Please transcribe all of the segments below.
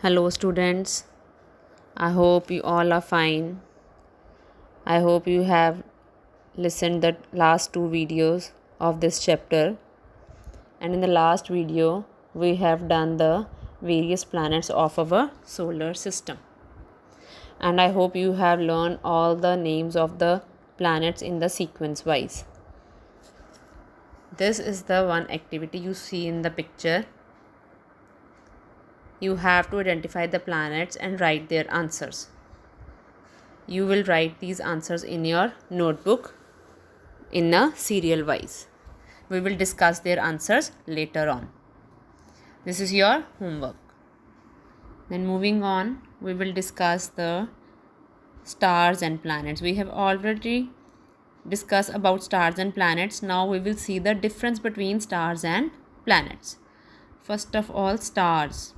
Hello, students. I hope you all are fine. I hope you have listened the last two videos of this chapter. And in the last video, we have done the various planets of our solar system. And I hope you have learned all the names of the planets in the sequence wise. This is the one activity you see in the picture. You have to identify the planets and write their answers. You will write these answers in your notebook in a serial wise. We will discuss their answers later on. This is your homework. Then moving on, we will discuss the stars and planets. We have already discussed about stars and planets. Now we will see the difference between stars and planets. First of all, stars.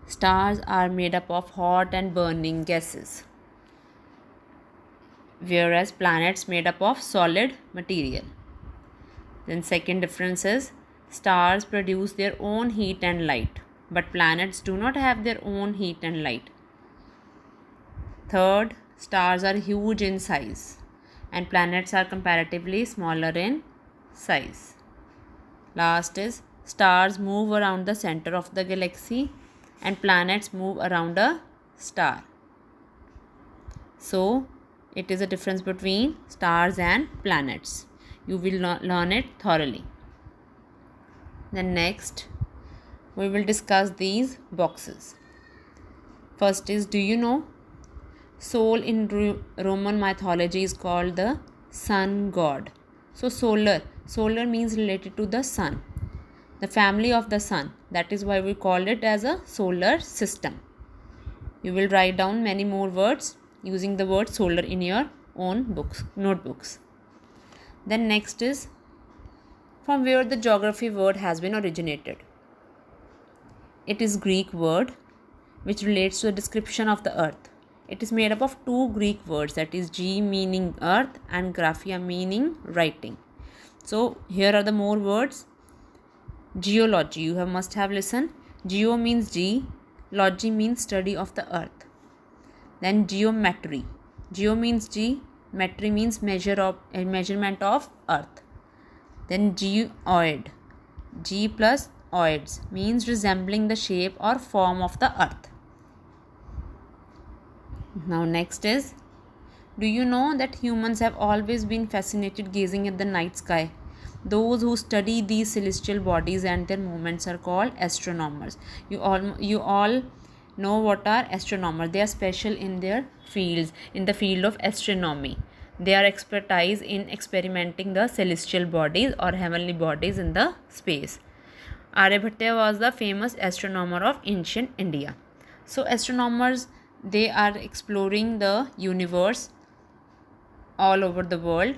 Stars are made up of hot and burning gases, whereas planets made up of solid material. Then second difference is stars produce their own heat and light, but planets do not have their own heat and light. Third, stars are huge in size and planets are comparatively smaller in size. Last is stars move around the center of the galaxy and planets move around a star. So, it is a difference between stars and planets. You will learn it thoroughly. Then next, we will discuss these boxes. First is, do you know? Sol in Roman mythology is called the sun god. So solar means related to the sun, the family of the sun. That is why we call it as a solar system. You will write down many more words using the word solar in your own notebooks. Then next is from where the geography word has been originated. It is Greek word which relates to the description of the earth. It is made up of two Greek words, that is G meaning earth and graphia meaning writing. So here are the more words. Geology, you must have listened. Geo means G, logy means study of the earth. Then geometry. Geo means G, metry means measurement of earth. Then geoid. G plus oids means resembling the shape or form of the earth. Now next is, do you know that humans have always been fascinated gazing at the night sky? Those who study these celestial bodies and their movements are called astronomers. You all know what are astronomers. They are special in their fields, in the field of astronomy. They are expertise in experimenting the celestial bodies or heavenly bodies in the space. Aryabhatta was the famous astronomer of ancient India. So astronomers, they are exploring the universe all over the world.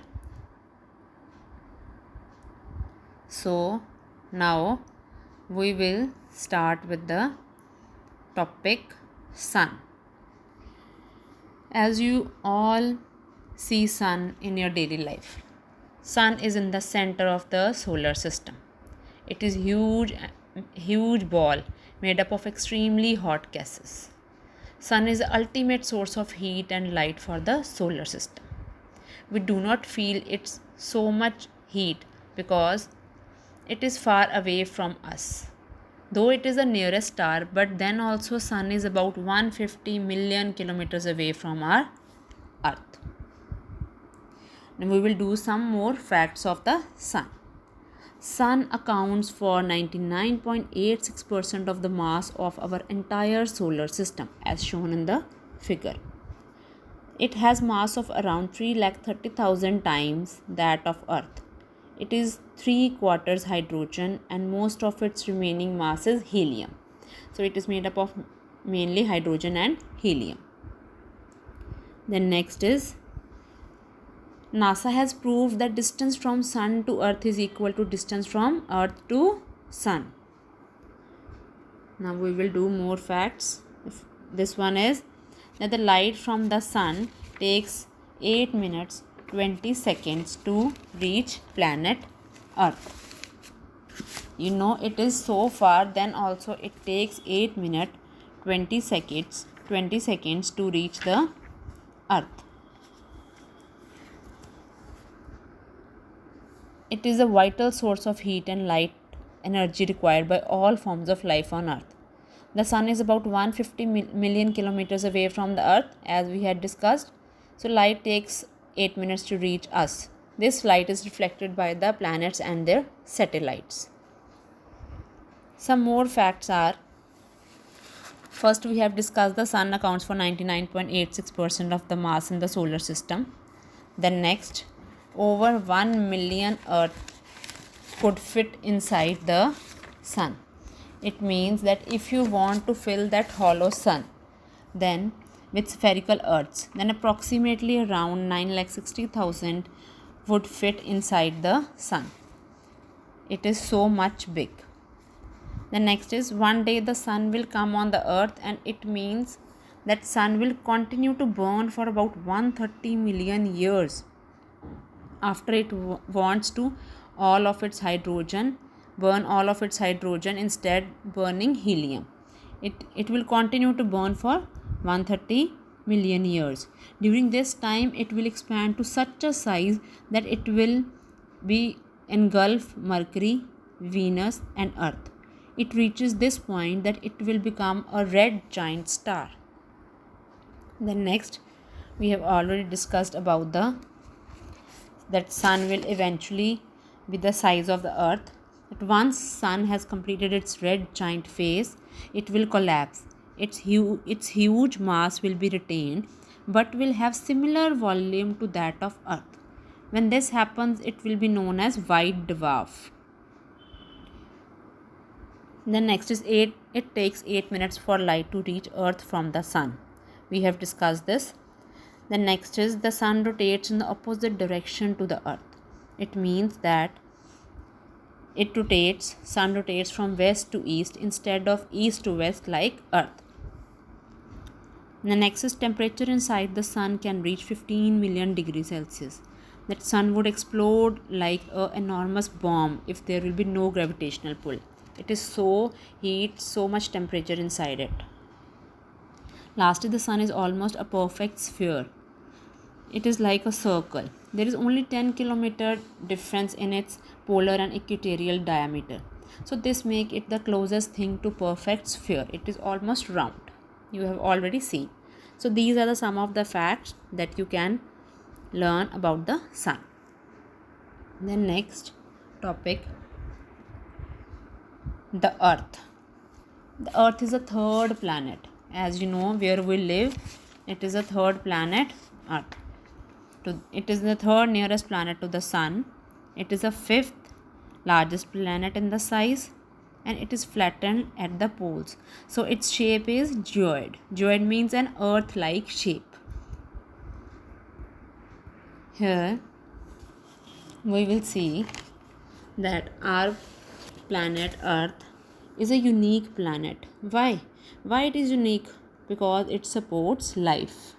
So now we will start with the topic sun. As you all see sun in your daily life, sun is in the center of the solar system. It is huge ball made up of extremely hot gases. Sun is the ultimate source of heat and light for the solar system. We do not feel its so much heat because it is far away from us. Though it is the nearest star, but then also sun is about 150 million kilometers away from our earth. Now we will do some more facts of the sun. Sun accounts for 99.86% of the mass of our entire solar system as shown in the figure. It has mass of around 330,000 times that of earth. It is 3/4 hydrogen and most of its remaining mass is helium. So it is made up of mainly hydrogen and helium. Then next is, NASA has proved that distance from sun to earth is equal to distance from earth to sun. Now we will do more facts. This one is that the light from the sun takes 8 minutes 20 seconds to reach planet earth. You know it is so far, then also it takes 8 minutes 20 seconds to reach the earth. It is a vital source of heat and light energy required by all forms of life on earth. The sun is about 150 million kilometers away from the earth, as we had discussed. So light takes 8 minutes to reach us. This light is reflected by the planets and their satellites. Some more facts are: first, we have discussed the sun accounts for 99.86% of the mass in the solar system. Then next, over 1 million Earth could fit inside the sun. It means that if you want to fill that hollow sun, then with spherical Earths, then approximately around 9,60,000 would fit inside the sun. It is so much big. The next is, one day the sun will come on the earth, and it means that sun will continue to burn for about 130 million years after it wants to all of its hydrogen, burn all of its hydrogen, instead burning helium. It will continue to burn for 130 million years. During this time, it will expand to such a size that it will be engulf Mercury, Venus and Earth. It reaches this point that it will become a red giant star. Then next, we have already discussed about that sun will eventually be the size of the earth. That once sun has completed its red giant phase, it will collapse. Its huge mass will be retained, but will have similar volume to that of earth. When this happens, it will be known as white dwarf. Then next is it takes 8 minutes for light to reach earth from the sun. We have discussed this. The next is, the sun rotates in the opposite direction to the earth. It means that sun rotates from west to east instead of east to west like earth. The next is, temperature inside the sun can reach 15 million degrees Celsius. That sun would explode like an enormous bomb if there will be no gravitational pull. It is so heat, so much temperature inside it. Lastly, the sun is almost a perfect sphere. It is like a circle. There is only 10 kilometer difference in its polar and equatorial diameter. So this makes it the closest thing to perfect sphere. It is almost round. You have already seen. So these are some of the facts that you can learn about the sun. Then next topic, the earth. The earth is a third planet. As you know, where we live, it is a third planet, earth. It is the third nearest planet to the sun. It is the fifth largest planet in the size, and it is flattened at the poles. So its shape is geoid. Geoid means an earth-like shape. Here we will see that our planet Earth is a unique planet. Why? Why it is unique? Because it supports life.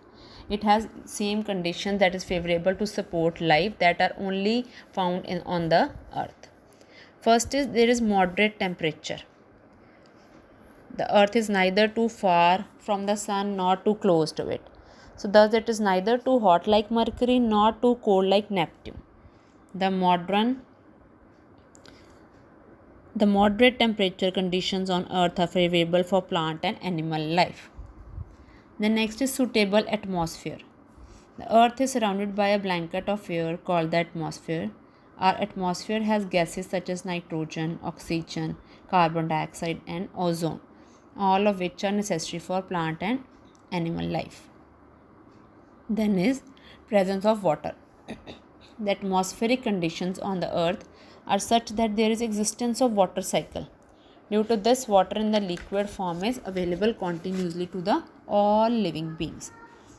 It has same conditions that is favorable to support life that are only found on the earth. First is, there is moderate temperature. The earth is neither too far from the sun nor too close to it. So thus it is neither too hot like Mercury nor too cold like Neptune. The moderate temperature conditions on earth are favorable for plant and animal life. The next is suitable atmosphere. The earth is surrounded by a blanket of air called the atmosphere. Our atmosphere has gases such as nitrogen, oxygen, carbon dioxide and ozone, all of which are necessary for plant and animal life. Then is presence of water. The atmospheric conditions on the earth are such that there is existence of water cycle. Due to this, water in the liquid form is available continuously to the all living beings.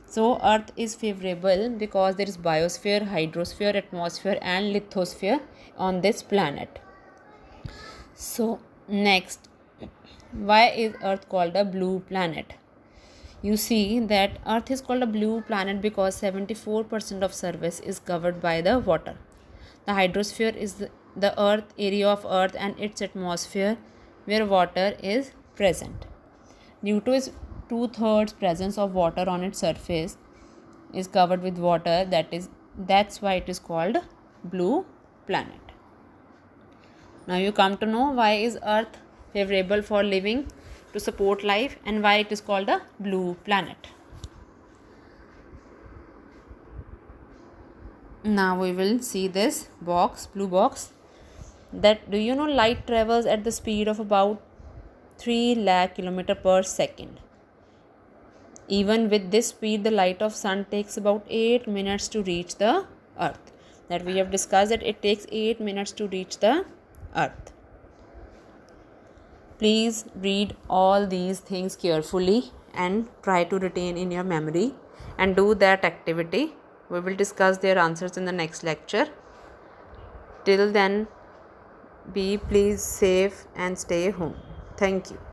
So earth is favorable because there is biosphere, hydrosphere, atmosphere and lithosphere on this planet. So next, why is earth called a blue planet? You see that earth is called a blue planet because 74% of surface is covered by the water. The hydrosphere is the earth area of earth and its atmosphere where water is present. Due to its 2/3 presence of water on its surface is covered with water, that's why it is called blue planet. Now you come to know why is earth favorable for living to support life and why it is called a blue planet. Now we will see this box, blue box. That, do you know light travels at the speed of about 3 lakh km per second. Even with this speed, the light of sun takes about 8 minutes to reach the earth. That we have discussed that it takes 8 minutes to reach the earth. Please read all these things carefully and try to retain in your memory and do that activity. We will discuss their answers in the next lecture. Till then, be please safe and stay home. Thank you.